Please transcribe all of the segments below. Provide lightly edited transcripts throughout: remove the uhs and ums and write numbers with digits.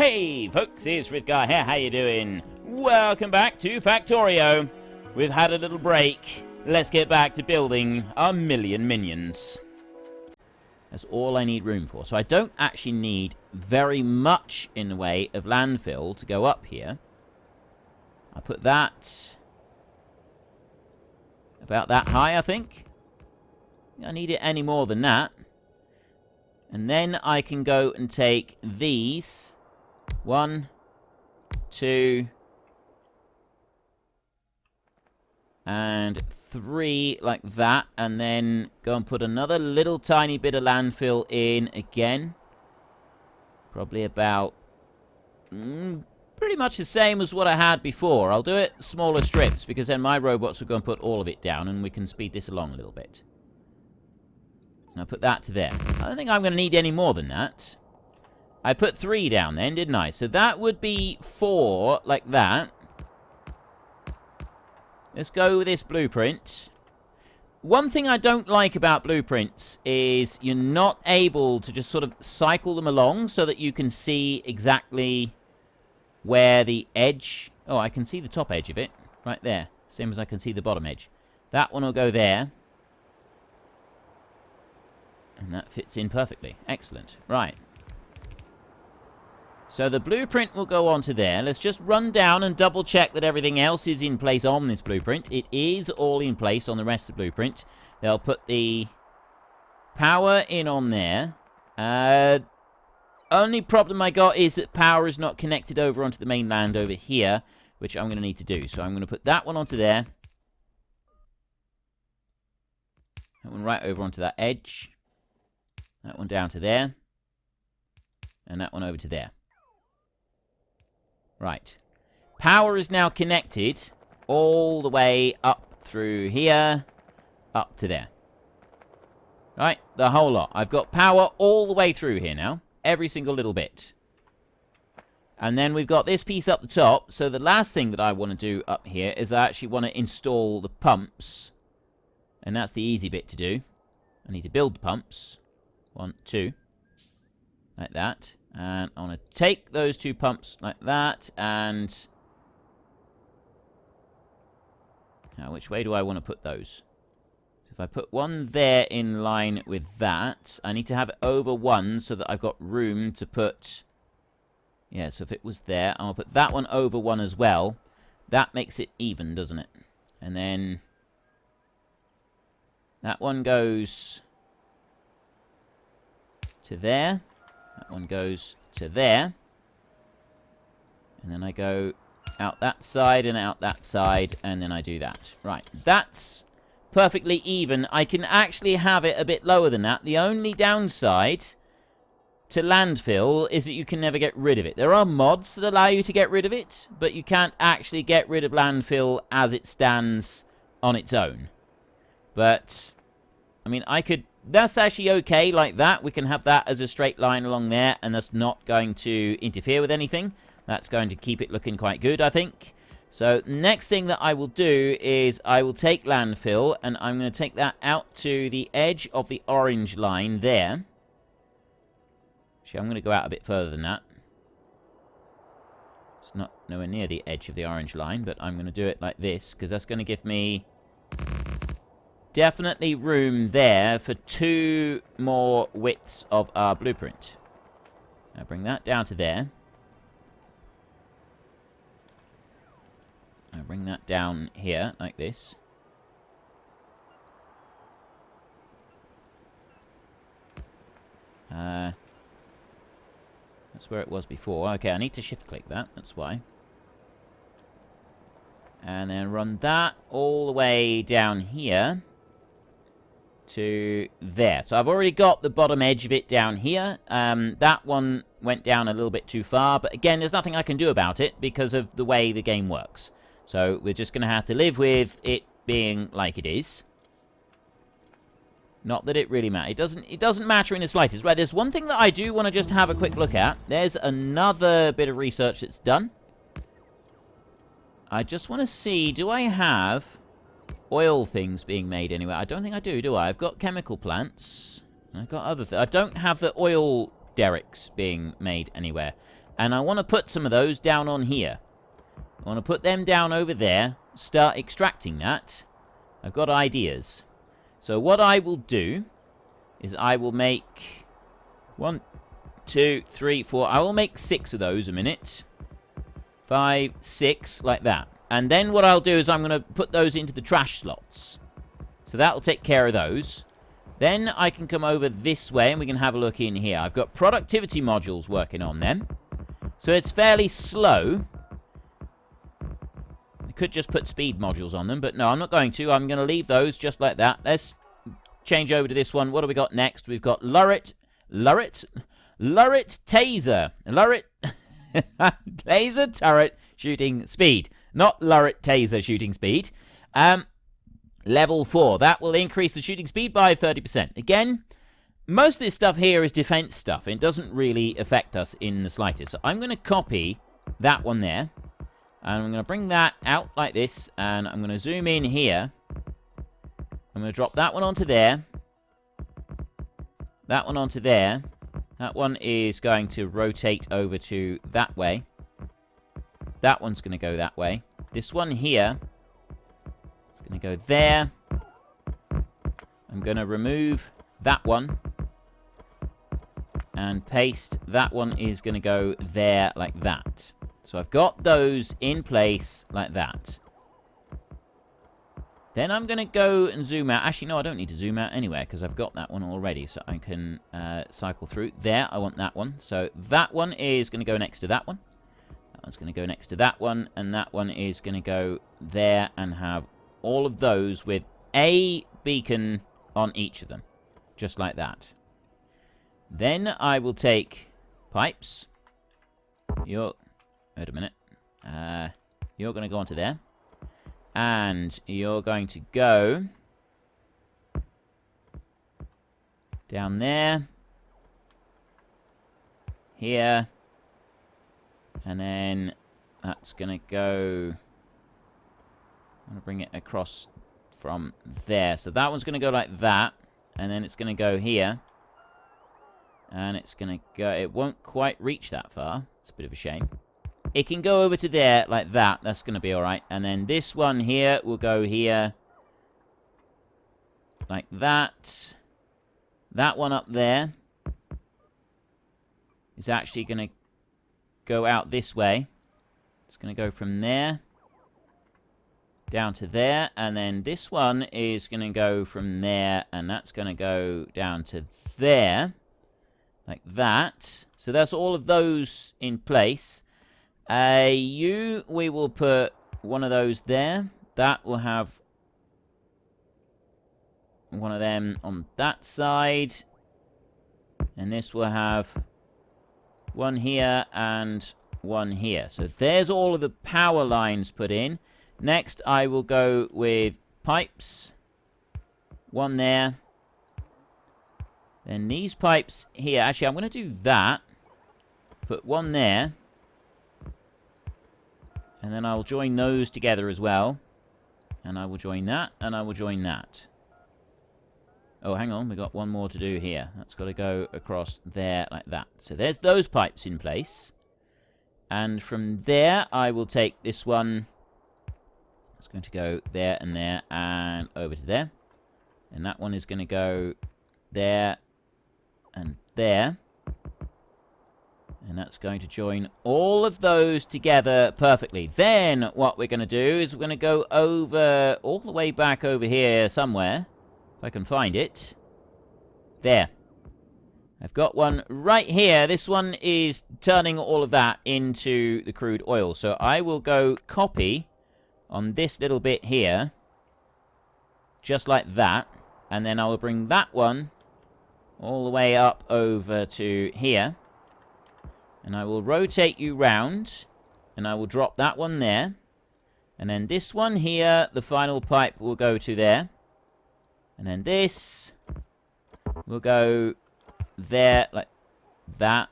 Hey folks, it's Rithgar here, how you doing? Welcome back to Factorio. We've had a little break. Let's get back to building our million minions. That's all I need room for. So I don't actually need very much in the way of landfill to go up here. I put that about that high, I think. I don't need it any more than that. And then I can go and take these. 1, 2, and 3 like that, and then go and put another little tiny bit of landfill in again. Probably about pretty much the same as what I had before. I'll do it smaller strips because then my robots will go and put all of it down and we can speed this along a little bit. And I'll put that to there. I don't think I'm going to need any more than that. I put 3 down then, didn't I? So that would be 4, like that. Let's go with this blueprint. One thing I don't like about blueprints is you're not able to just sort of cycle them along so that you can see exactly where the edge... Oh, I can see the top edge of it. Right there. Same as I can see the bottom edge. That one will go there. And that fits in perfectly. Excellent. Right. So the blueprint will go onto there. Let's just run down and double check that everything else is in place on this blueprint. It is all in place on the rest of the blueprint. They'll put the power in on there. Only problem I got is that power is not connected over onto the mainland over here, which I'm going to need to do. So I'm going to put that one onto there. That one right over onto that edge. That one down to there. And that one over to there. Right. Power is now connected all the way up through here, up to there. Right, the whole lot. I've got power all the way through here now. Every single little bit. And then we've got this piece up the top. So the last thing that I want to do up here is I actually want to install the pumps. And that's the easy bit to do. I need to build the pumps. 1, 2. Like that. And I want to take those 2 pumps like that, and... Now, which way do I want to put those? So if I put one there in line with that, I need to have it over 1 so that I've got room to put... Yeah, so if it was there, I'll put that one over 1 as well. That makes it even, doesn't it? And then... That one goes... to there. That one goes to there. And then I go out that side and out that side, and then I do that. Right, that's perfectly even. I can actually have it a bit lower than that. The only downside to landfill is that you can never get rid of it. There are mods that allow you to get rid of it, but you can't actually get rid of landfill as it stands on its own. But, I mean, I could... That's actually okay like that. We can have that as a straight line along there, and that's not going to interfere with anything. That's going to keep it looking quite good, I think. So, next thing that I will do is I will take landfill, and I'm going to take that out to the edge of the orange line there. Actually, I'm going to go out a bit further than that. It's not nowhere near the edge of the orange line, but I'm going to do it like this, because that's going to give me... definitely room there for 2 more widths of our blueprint. Now bring that down to there. Now bring that down here, like this. That's where it was before. Okay, I need to shift-click that, that's why. And then run that all the way down here. To there. So I've already got the bottom edge of it down here. That one went down a little bit too far, but again, there's nothing I can do about it because of the way the game works. So we're just going to have to live with it being like it is. Not that it really matters. It doesn't matter in the slightest. Right, there's one thing that I do want to just have a quick look at. There's another bit of research that's done. I just want to see, do I have oil things being made anywhere? I don't think I do I? I've got chemical plants. I've got other things. I don't have the oil derricks being made anywhere. And I want to put some of those down on here. I want to put them down over there, start extracting that. I've got ideas. So what I will do is I will make 1, 2, 3, 4. I will make 6 of those a minute. 5, 6, like that. And then what I'll do is I'm going to put those into the trash slots. So that will take care of those. Then I can come over this way and we can have a look in here. I've got productivity modules working on them. So it's fairly slow. I could just put speed modules on them, but no, I'm not going to. I'm going to leave those just like that. Let's change over to this one. What do we got next? We've got Taser. Laser turret shooting speed. Not Lurret taser shooting speed. Level 4. That will increase the shooting speed by 30%. Again, most of this stuff here is defense stuff. It doesn't really affect us in the slightest. So I'm going to copy that one there. And I'm going to bring that out like this. And I'm going to zoom in here. I'm going to drop that one onto there. That one onto there. That one is going to rotate over to that way. That one's going to go that way. This one here is going to go there. I'm going to remove that one. And paste. That one is going to go there like that. So I've got those in place like that. Then I'm going to go and zoom out. Actually, no, I don't need to zoom out anywhere because I've got that one already. So I can cycle through. There, I want that one. So that one is going to go next to that one. That one's going to go next to that one. And that one is going to go there and have all of those with a beacon on each of them. Just like that. Then I will take pipes. Wait a minute. You're going to go onto there. And you're going to go down there, here, and then that's going to go, I'm going to bring it across from there. So that one's going to go like that, and then it's going to go here, and it's going to go, it won't quite reach that far. It's a bit of a shame. It can go over to there like that. That's going to be alright. And then this one here will go here. Like that. That one up there is actually going to go out this way. It's going to go from there down to there. And then this one is going to go from there. And that's going to go down to there. Like that. So that's all of those in place. We will put one of those there. That will have one of them on that side. And this will have one here and one here. So there's all of the power lines put in. Next, I will go with pipes. One there. Then these pipes here. Actually, I'm going to do that. Put one there. And then I'll join those together as well. And I will join that, and I will join that. Oh, hang on, we've got one more to do here. That's got to go across there like that. So there's those pipes in place. And from there, I will take this one. It's going to go there and over to there. And that one is going to go there and there. And that's going to join all of those together perfectly. Then what we're going to do is we're going to go over, all the way back over here somewhere. If I can find it. There. I've got one right here. This one is turning all of that into the crude oil. So I will go copy on this little bit here. Just like that. And then I will bring that one all the way up over to here. And I will rotate you round. And I will drop that one there. And then this one here, the final pipe will go to there. And then this will go there, like that.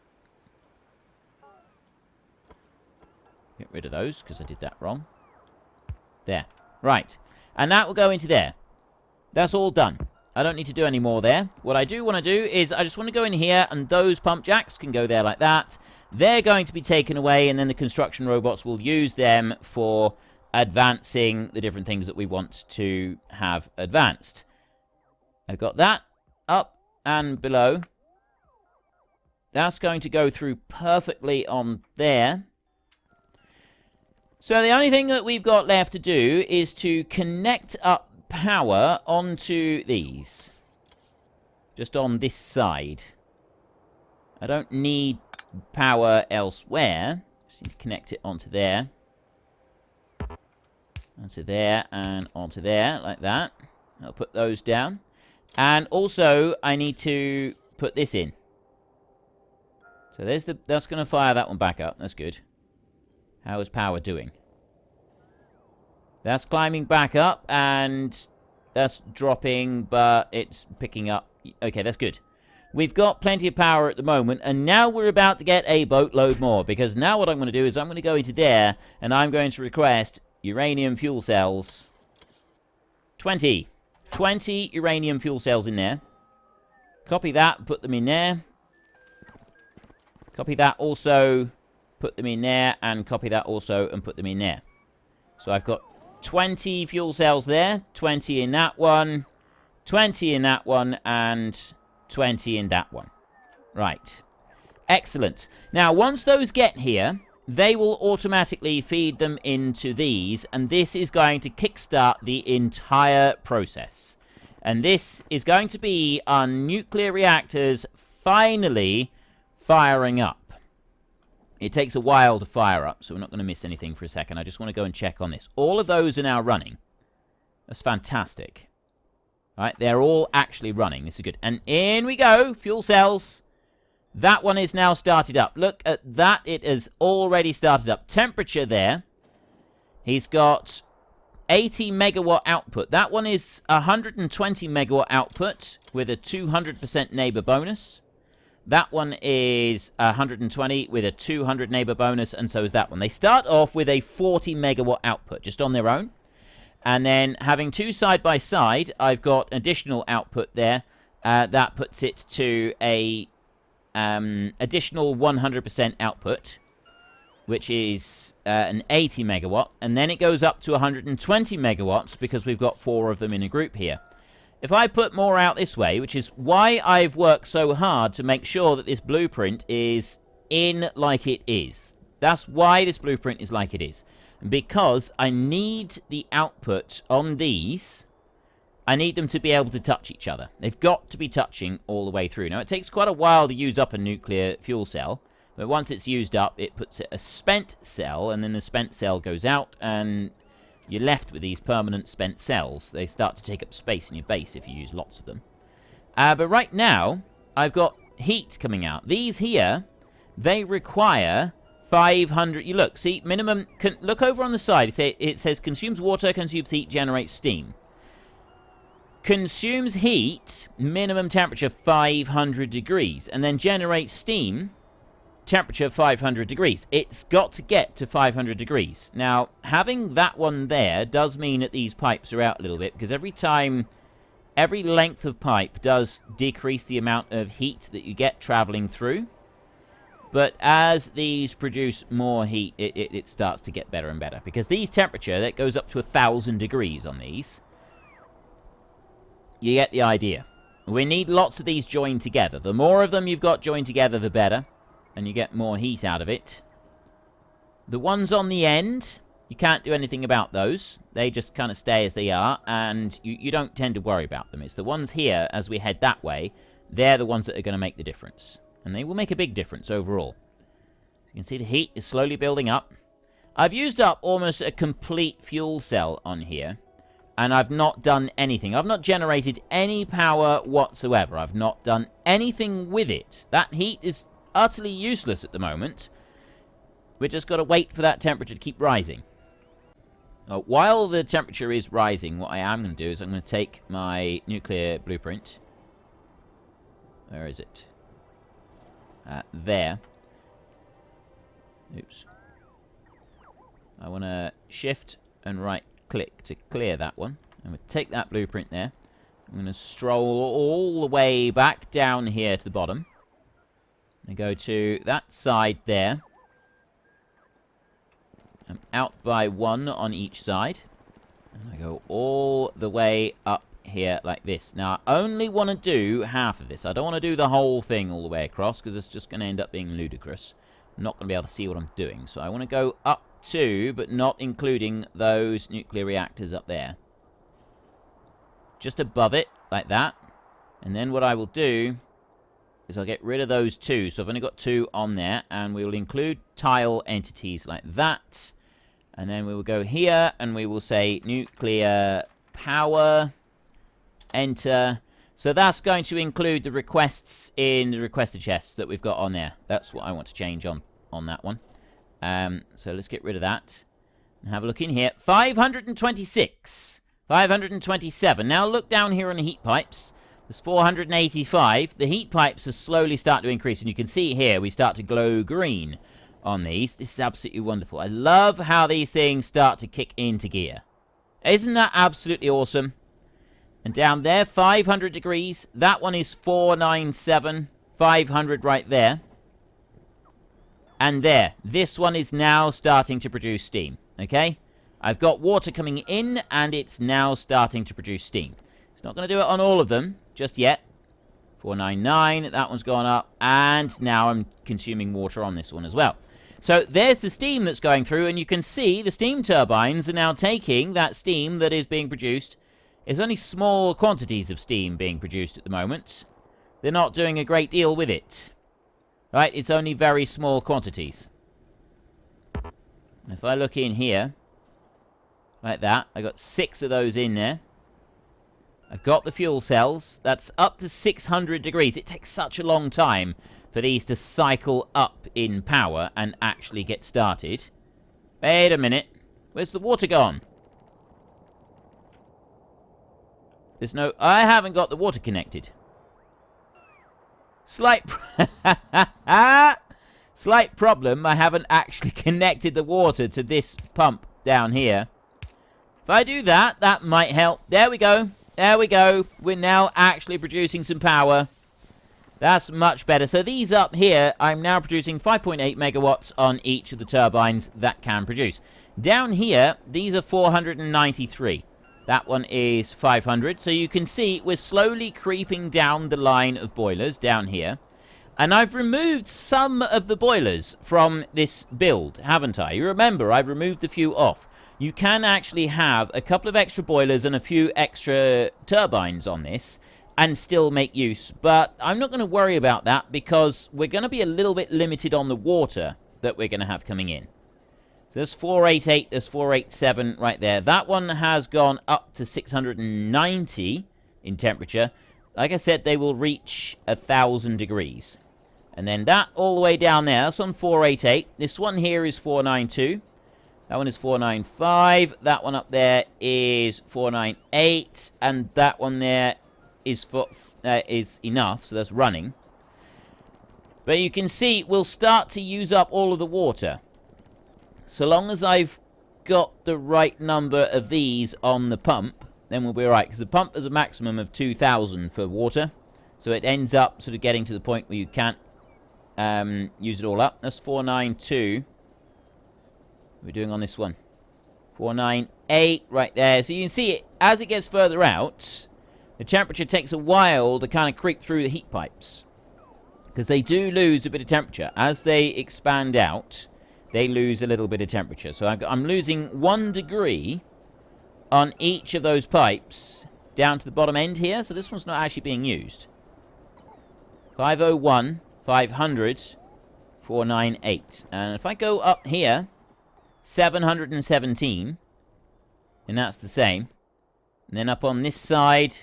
Get rid of those, because I did that wrong. There. Right. And that will go into there. That's all done. I don't need to do any more there. What I do want to do is I just want to go in here, and those pump jacks can go there like that. They're going to be taken away, and then the construction robots will use them for advancing the different things that we want to have advanced. I've got that up and below. That's going to go through perfectly on there. So the only thing that we've got left to do is to connect up power onto these. Just on this side. I don't need power elsewhere. Just need to connect it onto there. Onto there and onto there, like that. I'll put those down. And also, I need to put this in. So there's that's going to fire that one back up. That's good. How is power doing? That's climbing back up, and that's dropping, but it's picking up. Okay, that's good. We've got plenty of power at the moment, and now we're about to get a boatload more, because now what I'm going to do is I'm going to go into there, and I'm going to request uranium fuel cells. 20 uranium fuel cells in there. Copy that, put them in there. Copy that also, put them in there, and copy that also, and put them in there. So I've got 20 fuel cells there, 20 in that one, 20 in that one, and 20 in that one. Right. Excellent. Now, once those get here, they will automatically feed them into these, and this is going to kickstart the entire process. And this is going to be our nuclear reactors finally firing up. It takes a while to fire up, so we're not going to miss anything for a second. I just want to go and check on this. All of those are now running. That's fantastic. All right, they're all actually running. This is good. And in we go. Fuel cells. That one is now started up. Look at that. It has already started up. Temperature there. He's got 80 megawatt output. That one is 120 megawatt output with a 200% neighbor bonus. That one is 120 with a 200 neighbor bonus, and so is that one. They start off with a 40 megawatt output just on their own. And then having two side by side, I've got additional output there. That puts it to a additional 100% output, which is an 80 megawatt. And then it goes up to 120 megawatts because we've got 4 of them in a group here. If I put more out this way, which is why I've worked so hard to make sure that this blueprint is in like it is. That's why this blueprint is like it is. Because I need the output on these. I need them to be able to touch each other. They've got to be touching all the way through. Now, it takes quite a while to use up a nuclear fuel cell. But once it's used up, it puts it a spent cell. And then the spent cell goes out, and you're left with these permanent spent cells. They start to take up space in your base if you use lots of them. But right now, I've got heat coming out. These here, they require 500. You look, see, minimum. Look over on the side. It says consumes water, consumes heat, generates steam. Consumes heat, minimum temperature 500 degrees, and then generates steam, temperature 500 degrees. It's got to get to 500 degrees. Now, having that one there does mean that these pipes are out a little bit, because every length of pipe does decrease the amount of heat that you get traveling through. But as these produce more heat, it starts to get better and better. Because these temperature, that goes up to 1,000 degrees on these. You get the idea. We need lots of these joined together. The more of them you've got joined together, the better. And you get more heat out of it. The ones on the end, you can't do anything about those. They just kind of stay as they are. And you don't tend to worry about them. It's the ones here, as we head that way, they're the ones that are going to make the difference. And they will make a big difference overall. You can see the heat is slowly building up. I've used up almost a complete fuel cell on here. And I've not done anything. I've not generated any power whatsoever. I've not done anything with it. That heat is utterly useless at the moment. We've just got to wait for that temperature to keep rising. While the temperature is rising, what I am going to do is I'm going to take my nuclear blueprint. Where is it? There. Oops. I want to shift and right click to clear that one. I'm going to take that blueprint there. I'm going to stroll all the way back down here to the bottom. I go to that side there. I'm out by 1 on each side. And I go all the way up here like this. Now, I only want to do half of this. I don't want to do the whole thing all the way across, because it's just going to end up being ludicrous. I'm not going to be able to see what I'm doing. So I want to go up to, but not including those nuclear reactors up there. Just above it, like that. And then what I will do is I'll get rid of those 2. So I've only got 2 on there. And we will include tile entities like that. And then we will go here, and we will say nuclear power, enter. So that's going to include the requests in the requester chests that we've got on there. That's what I want to change on that one. So let's get rid of that. And have a look in here. 526. 527. Now look down here on the heat pipes. There's 485. The heat pipes are slowly starting to increase. And you can see here we start to glow green on these. This is absolutely wonderful. I love how these things start to kick into gear. Isn't that absolutely awesome? And down there, 500 degrees. That one is 497. 500 right there. And there. This one is now starting to produce steam. Okay? I've got water coming in, and it's now starting to produce steam. It's not going to do it on all of them just yet. 499. That one's gone up. And now I'm consuming water on this one as well. So there's the steam that's going through, and you can see the steam turbines are now taking that steam that is being produced. There's only small quantities of steam being produced at the moment. They're not doing a great deal with it. Right, it's only very small quantities. And if I look in here, like that, I got 6 of those in there. I've got the fuel cells. That's up to 600 degrees. It takes such a long time for these to cycle up in power and actually get started. Wait a minute. Where's the water gone? There's no... I haven't got the water connected. Slight problem. I haven't actually connected the water to this pump down here. If I do that, that might help. There we go. There we go. We're now actually producing some power. That's much better. So these up here, I'm now producing 5.8 megawatts on each of the turbines that can produce. Down here, these are 493. That one is 500. So you can see we're slowly creeping down the line of boilers down here. And I've removed some of the boilers from this build, haven't I? You remember, I've removed a few off. You can actually have a couple of extra boilers and a few extra turbines on this and still make use. But I'm not going to worry about that because we're going to be a little bit limited on the water that we're going to have coming in. So there's 488, there's 487 right there. That one has gone up to 690 in temperature. Like I said, they will reach 1,000 degrees. And then that all the way down there, that's on 488. This one here is 492. That one is 495. That one up there is 498. And that one there is enough, so that's running. But you can see we'll start to use up all of the water. So long as I've got the right number of these on the pump, then we'll be alright. Because the pump has a maximum of 2,000 for water. So it ends up sort of getting to the point where you can't use it all up. That's 492. What are we doing on this one? 498 right there. So you can see it, as it gets further out, the temperature takes a while to kind of creep through the heat pipes. Because they do lose a bit of temperature. As they expand out, they lose a little bit of temperature. So I'm losing 1 degree on each of those pipes down to the bottom end here. So this one's not actually being used. 501, 500, 498. And if I go up here, 717, and that's the same. And then up on this side,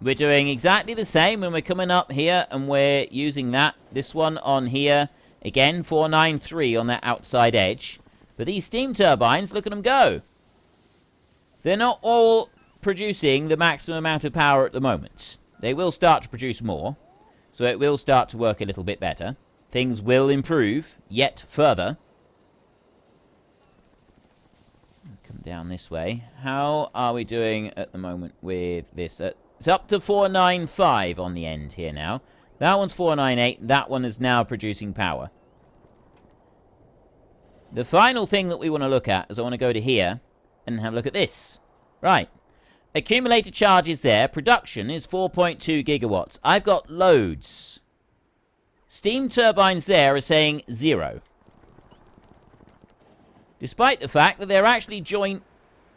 we're doing exactly the same. When we're coming up here and we're using that. This one on here, again, 493 on that outside edge. But these steam turbines, look at them go. They're not all producing the maximum amount of power at the moment. They will start to produce more. So it will start to work a little bit better. Things will improve yet further. Come down this way. How are we doing at the moment with this? It's up to 495 on the end here now. That one's 498. That one is now producing power. The final thing that we want to look at is I want to go to here and have a look at this. Right. Accumulated charge is there. Production is 4.2 gigawatts. I've got loads. Steam turbines there are saying 0. Despite the fact that they're actually joint...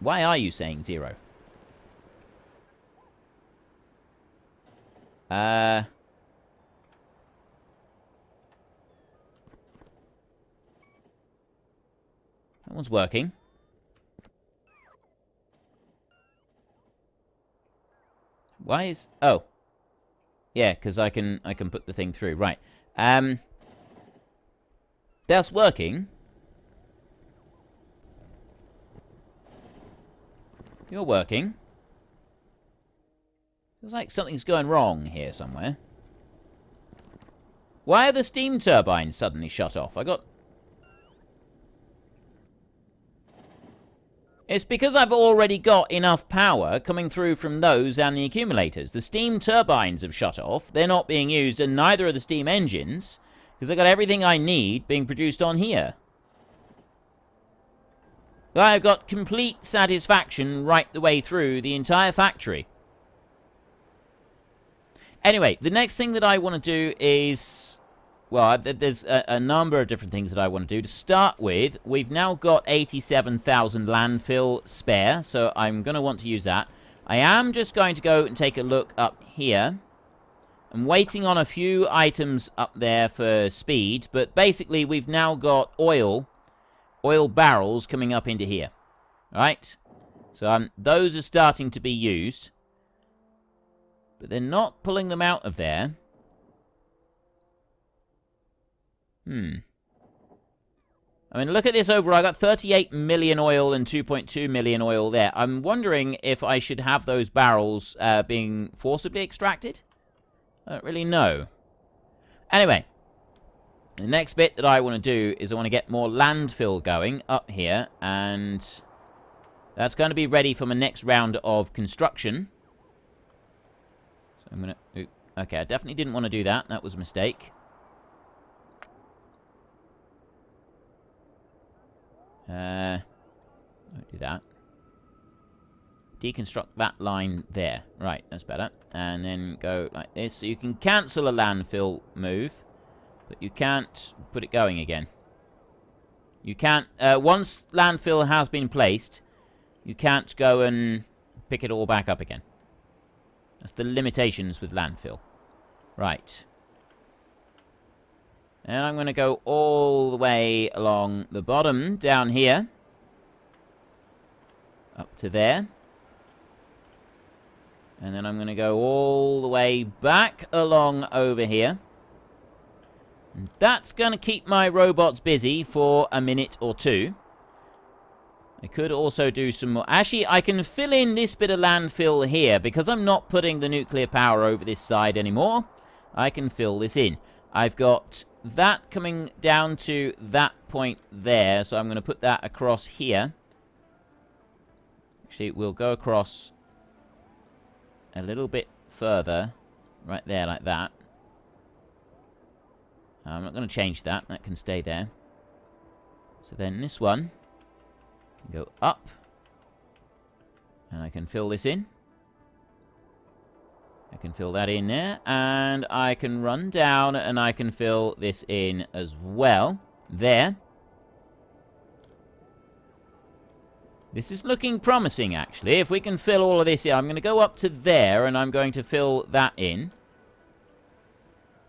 Why are you saying 0? That one's working. Why is... Oh. Yeah, because I can put the thing through. Right. That's working. You're working. Feels like something's going wrong here somewhere. Why are the steam turbines suddenly shut off? It's because I've already got enough power coming through from those and the accumulators. The steam turbines have shut off. They're not being used, and neither are the steam engines, because I've got everything I need being produced on here. I've got complete satisfaction right the way through the entire factory. Anyway, the next thing that I want to do is... Well, there's a number of different things that I want to do. To start with, we've now got 87,000 landfill spare, so I'm going to want to use that. I am just going to go and take a look up here. I'm waiting on a few items up there for speed, but basically we've now got oil barrels coming up into here. Right? So those are starting to be used. But they're not pulling them out of there. I mean, look at this overall. I got 38 million oil and 2.2 million oil there. I'm wondering if I should have those barrels being forcibly extracted. I don't really know. Anyway, the next bit that I want to do is I want to get more landfill going up here. And that's going to be ready for my next round of construction. So I'm going to... Okay, I definitely didn't want to do that. That was a mistake. Don't do that. Deconstruct that line there. Right, that's better. And then go like this. So you can cancel a landfill move, but you can't put it going again. You can't... once landfill has been placed, you can't go and pick it all back up again. That's the limitations with landfill. Right. And I'm going to go all the way along the bottom down here. Up to there. And then I'm going to go all the way back along over here. And that's going to keep my robots busy for a minute or two. I could also do some more. Actually, I can fill in this bit of landfill here. Because I'm not putting the nuclear power over this side anymore. I can fill this in. I've got that coming down to that point there. So I'm going to put that across here. Actually, we'll go across a little bit further. Right there, like that. I'm not going to change that. That can stay there. So then this one can go up. And I can fill this in. I can fill that in there. And I can run down and I can fill this in as well. There. This is looking promising, actually. If we can fill all of this in. I'm going to go up to there and I'm going to fill that in.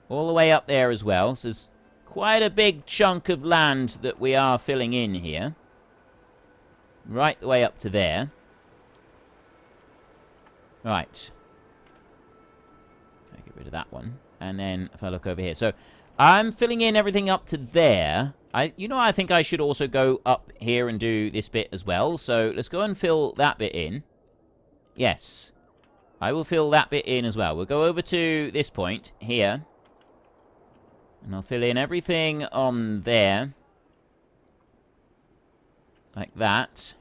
All the way up there as well. So there's quite a big chunk of land that we are filling in here. Right the way up to there. Right. I'll get rid of that one. And then if I look over here. So I'm filling in everything up to there. I think I should also go up here and do this bit as well. So let's go and fill that bit in. Yes. I will fill that bit in as well. We'll go over to this point here. And I'll fill in everything on there. Like that.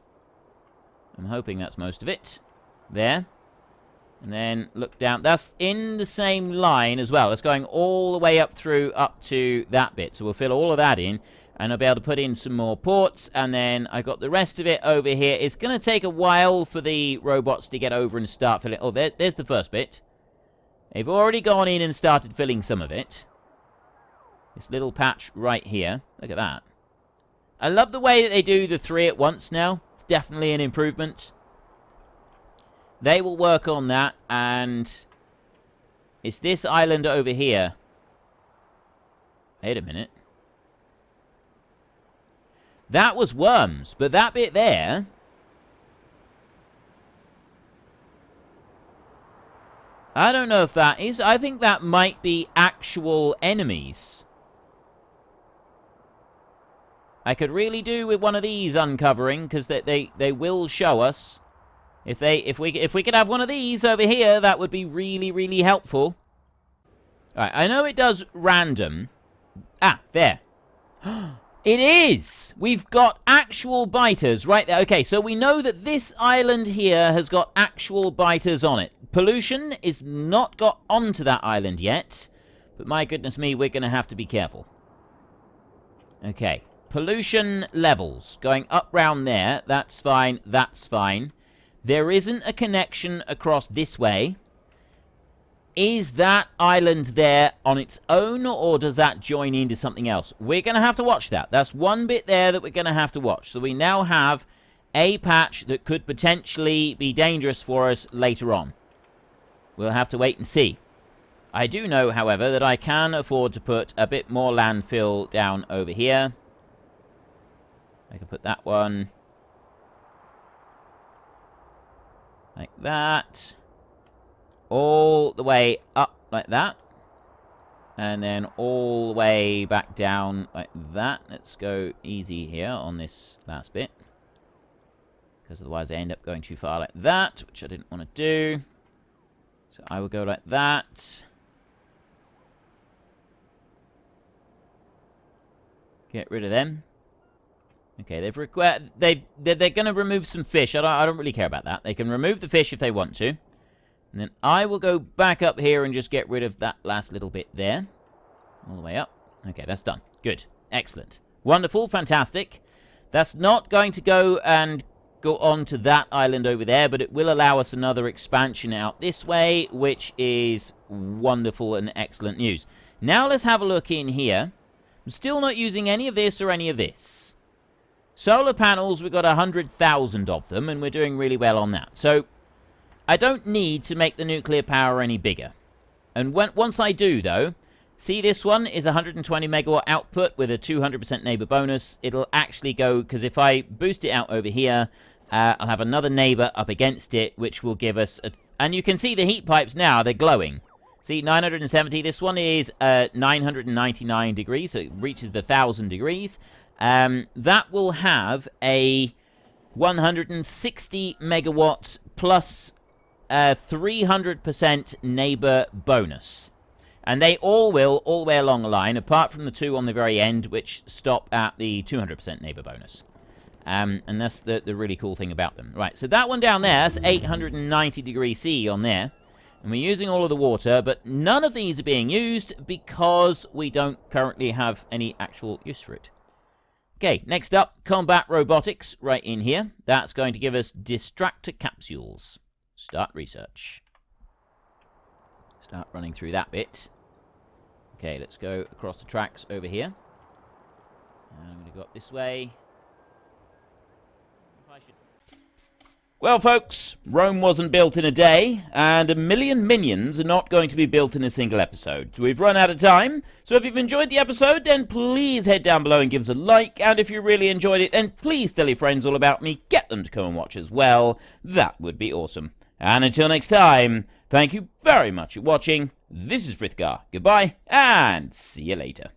I'm hoping that's most of it. There. And then look down. That's in the same line as well. It's going all the way up to that bit. So we'll fill all of that in. And I'll be able to put in some more ports. And then I got the rest of it over here. It's going to take a while for the robots to get over and start filling. Oh, there's the first bit. They've already gone in and started filling some of it. This little patch right here. Look at that. I love the way that they do the 3 at once now. It's definitely an improvement. They will work on that, and it's this island over here. Wait a minute. That was worms, but that bit there... I don't know if that is. I think that might be actual enemies. I could really do with one of these uncovering, because they will show us. If we could have one of these over here, that would be really, really helpful. Alright, I know it does random. Ah, there. It is! We've got actual biters right there. Okay, so we know that this island here has got actual biters on it. Pollution is not got onto that island yet. But my goodness me, we're going to have to be careful. Okay. Pollution levels. Going up round there. That's fine. That's fine. There isn't a connection across this way. Is that island there on its own, or does that join into something else? We're going to have to watch that. That's one bit there that we're going to have to watch. So we now have a patch that could potentially be dangerous for us later on. We'll have to wait and see. I do know, however, that I can afford to put a bit more landfill down over here. I can put that one like that. All the way up like that. And then all the way back down like that. Let's go easy here on this last bit. Because otherwise I end up going too far like that, which I didn't want to do. So I will go like that. Get rid of them. Okay, they're going to remove some fish. I don't really care about that. They can remove the fish if they want to. And then I will go back up here and just get rid of that last little bit there. All the way up. Okay, that's done. Good. Excellent. Wonderful. Fantastic. That's not going to go on to that island over there, but it will allow us another expansion out this way, which is wonderful and excellent news. Now let's have a look in here. I'm still not using any of this or any of this. Solar panels, we've got 100,000 of them, and we're doing really well on that. So, I don't need to make the nuclear power any bigger. And once I do, though, see this one is 120 megawatt output with a 200% neighbor bonus. It'll actually go, because if I boost it out over here, I'll have another neighbor up against it, which will give us... and you can see the heat pipes now, they're glowing. See, 970, this one is 999 degrees, so it reaches the 1,000 degrees. That will have a 160 megawatts plus 300% neighbor bonus. And they all will, all the way along the line, apart from the two on the very end, which stop at the 200% neighbor bonus. And that's the really cool thing about them. Right, so that one down there, that's 890 degrees C on there. And we're using all of the water, but none of these are being used because we don't currently have any actual use for it. Okay, next up, combat robotics right in here. That's going to give us distractor capsules. Start research. Start running through that bit. Okay, let's go across the tracks over here. And I'm going to go up this way. Well, folks, Rome wasn't built in a day, and 1 million minions are not going to be built in a single episode. We've run out of time, so if you've enjoyed the episode, then please head down below and give us a like, and if you really enjoyed it, then please tell your friends all about me, get them to come and watch as well. That would be awesome. And until next time, thank you very much for watching. This is Frithgar. Goodbye, and see you later.